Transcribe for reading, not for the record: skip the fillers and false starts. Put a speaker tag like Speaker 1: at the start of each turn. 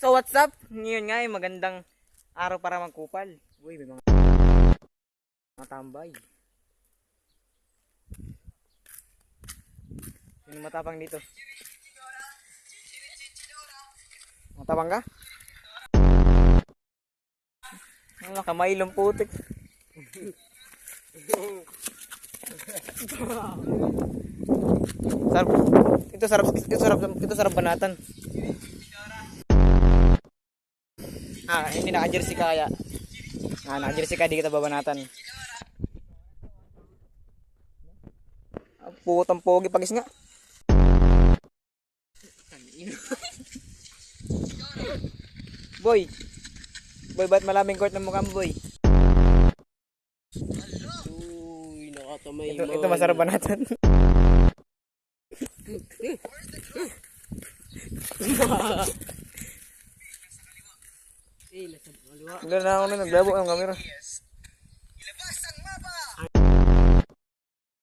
Speaker 1: So what's up? Ngayon nga magandang araw para magkupal. Uy, may mga tambay. Sino matapang dito? Matapang ka? Ano kamailong putik. Sarap. Ito sarap banatan. Hindi naka-jersey ka kaya. Naka-jersey ka, di kita babanatan. Putang pogi pagis nga. Boy, ba't malaming court ng mukha mo, boy?
Speaker 2: Uy, nakatamay
Speaker 1: Ito masarap banatan.
Speaker 2: Eh, nasa kaliwa.
Speaker 1: Wala na ako na naglabo ang camera.